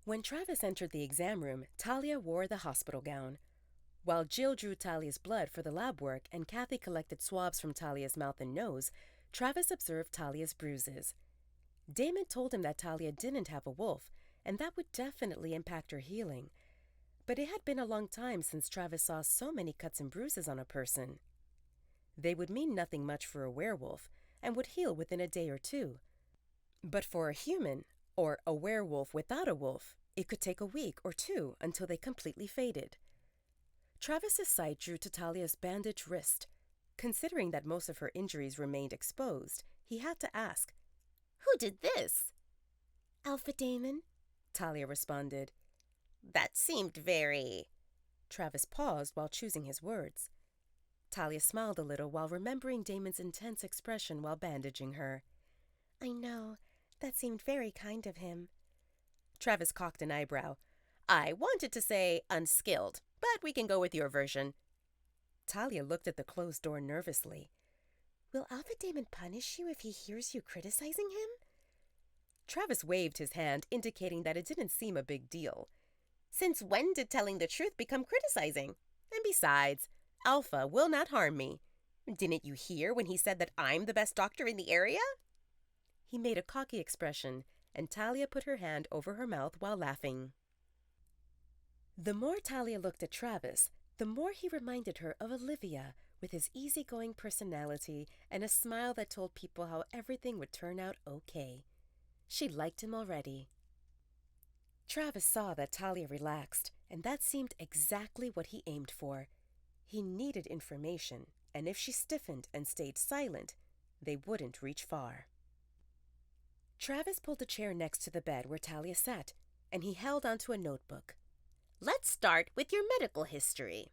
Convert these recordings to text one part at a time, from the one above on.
When Travis entered the exam room, Talia wore the hospital gown. While Jill drew Talia's blood for the lab work and Kathy collected swabs from Talia's mouth and nose, Travis observed Talia's bruises. Damon told him that Talia didn't have a wolf, and that would definitely impact her healing. But it had been a long time since Travis saw so many cuts and bruises on a person. They would mean nothing much for a werewolf, and would heal within a day or two. But for a human, or a werewolf without a wolf, it could take a week or two until they completely faded. Travis's sight drew to Talia's bandaged wrist. Considering that most of her injuries remained exposed, he had to ask, "Who did this?" "Alpha Damon," Talia responded. "That seemed very—" Travis paused while choosing his words. Talia smiled a little while remembering Damon's intense expression while bandaging her. "I know. That seemed very kind of him." Travis cocked an eyebrow. "I wanted to say unskilled, but we can go with your version." Talia looked at the closed door nervously. "Will Alpha Damon punish you if he hears you criticizing him?" Travis waved his hand, indicating that it didn't seem a big deal. "Since when did telling the truth become criticizing? And besides, Alpha will not harm me. Didn't you hear when he said that I'm the best doctor in the area?" He made a cocky expression, and Talia put her hand over her mouth while laughing. The more Talia looked at Travis, the more he reminded her of Olivia, with his easygoing personality and a smile that told people how everything would turn out okay. She liked him already. Travis saw that Talia relaxed, and that seemed exactly what he aimed for. He needed information, and if she stiffened and stayed silent, they wouldn't reach far. Travis pulled a chair next to the bed where Talia sat, and he held onto a notebook. "Let's start with your medical history."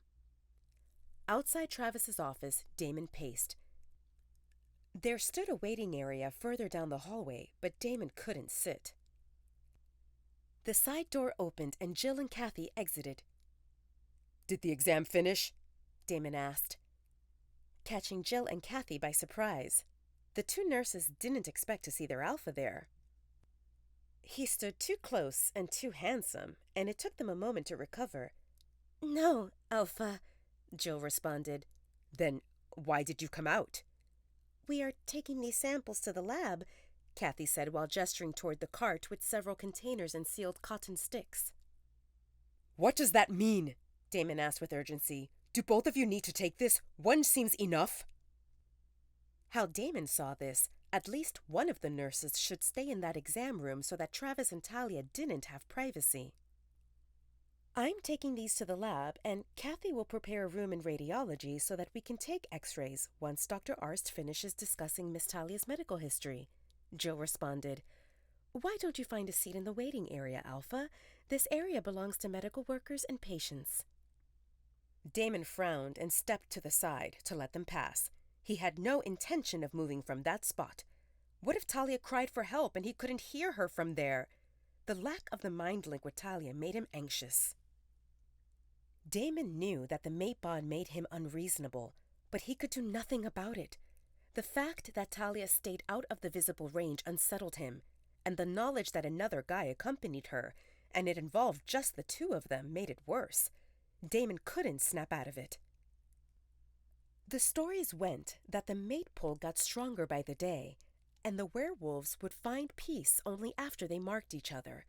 Outside Travis's office, Damon paced. There stood a waiting area further down the hallway, but Damon couldn't sit. The side door opened and Jill and Kathy exited. "Did the exam finish?" Damon asked, catching Jill and Kathy by surprise. The two nurses didn't expect to see their Alpha there. He stood too close and too handsome, and it took them a moment to recover. "No, Alpha," Jill responded. "Then why did you come out?" "We are taking these samples to the lab," Kathy said while gesturing toward the cart with several containers and sealed cotton sticks. "What does that mean?" Damon asked with urgency. "Do both of you need to take this? One seems enough." How Damon saw this, at least one of the nurses should stay in that exam room so that Travis and Talia didn't have privacy. "I'm taking these to the lab, and Kathy will prepare a room in radiology so that we can take x-rays once Dr. Arst finishes discussing Miss Talia's medical history," Jill responded. "Why don't you find a seat in the waiting area, Alpha? This area belongs to medical workers and patients." Damon frowned and stepped to the side to let them pass. He had no intention of moving from that spot. What if Talia cried for help and he couldn't hear her from there? The lack of the mind link with Talia made him anxious. Damon knew that the mate bond made him unreasonable, but he could do nothing about it. The fact that Talia stayed out of the visible range unsettled him, and the knowledge that another guy accompanied her, and it involved just the two of them, made it worse. Damon couldn't snap out of it. The stories went that the mate pull got stronger by the day, and the werewolves would find peace only after they marked each other.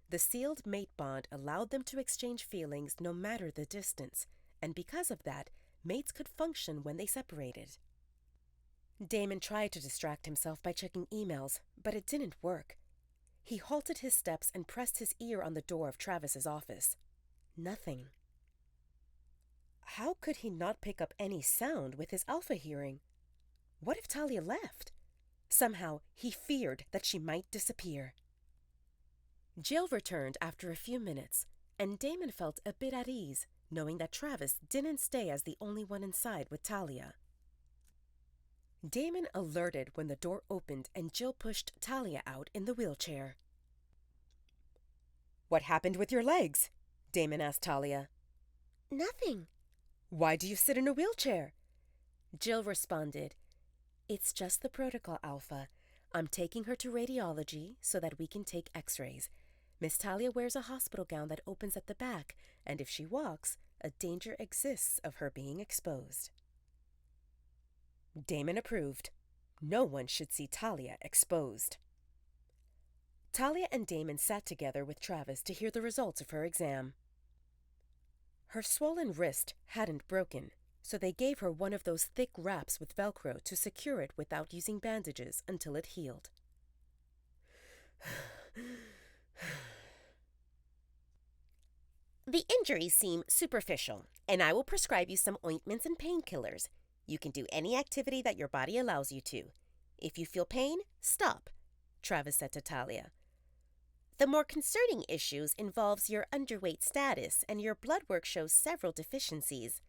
The sealed mate bond allowed them to exchange feelings no matter the distance, and because of that, mates could function when they separated. Damon tried to distract himself by checking emails, but it didn't work. He halted his steps and pressed his ear on the door of Travis's office. Nothing. How could he not pick up any sound with his Alpha hearing? What if Talia left? Somehow, he feared that she might disappear. Jill returned after a few minutes, and Damon felt a bit at ease, knowing that Travis didn't stay as the only one inside with Talia. Damon alerted when the door opened and Jill pushed Talia out in the wheelchair. "What happened with your legs?" Damon asked Talia. "Nothing." "Why do you sit in a wheelchair?" Jill responded, "It's just the protocol, Alpha. I'm taking her to radiology so that we can take x-rays. Miss Talia wears a hospital gown that opens at the back, and if she walks, a danger exists of her being exposed. Damon approved. No one should see Talia exposed. Talia and Damon sat together with Travis to hear the results of her exam. Her swollen wrist hadn't broken, so they gave her one of those thick wraps with Velcro to secure it without using bandages until it healed. The injuries seem superficial, and I will prescribe you some ointments and painkillers. You can do any activity that your body allows you to. If you feel pain, stop, Travis said to Talia. The more concerning issues involves your underweight status, and your blood work shows several deficiencies.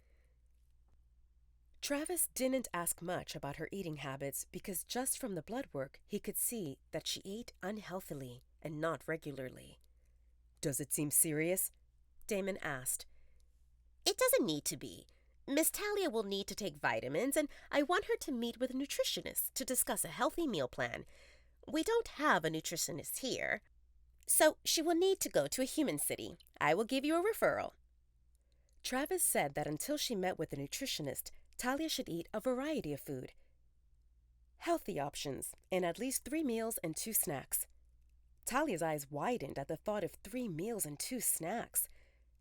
Travis didn't ask much about her eating habits because just from the blood work he could see that she ate unhealthily and not regularly. Does it seem serious? Damon asked. It doesn't need to be. Miss Talia will need to take vitamins, and I want her to meet with a nutritionist to discuss a healthy meal plan. We don't have a nutritionist here, so she will need to go to a human city. I will give you a referral. Travis said that until she met with a nutritionist, Talia should eat a variety of food. Healthy options, and at least 3 meals and 2 snacks. Talia's eyes widened at the thought of 3 meals and 2 snacks.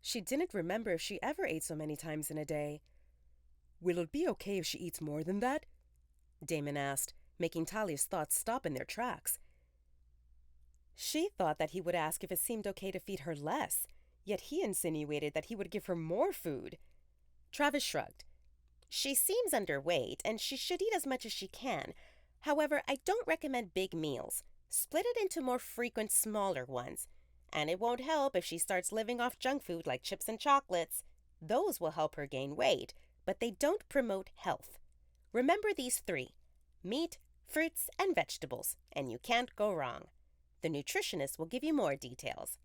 She didn't remember if she ever ate so many times in a day. Will it be okay if she eats more than that? Damon asked, making Talia's thoughts stop in their tracks. She thought that he would ask if it seemed okay to feed her less, yet he insinuated that he would give her more food. Travis shrugged. She seems underweight, and she should eat as much as she can. However, I don't recommend big meals. Split it into more frequent, smaller ones. And it won't help if she starts living off junk food like chips and chocolates. Those will help her gain weight, but they don't promote health. Remember these 3: meat, fruits, and vegetables, and you can't go wrong. The nutritionist will give you more details.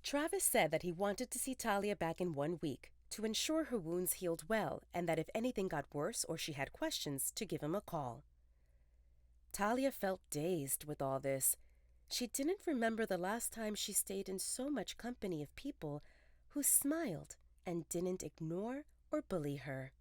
Travis said that he wanted to see Talia back in 1 week to ensure her wounds healed well, and that if anything got worse or she had questions, to give him a call. Talia felt dazed with all this. She didn't remember the last time she stayed in so much company of people who smiled and didn't ignore or bully her.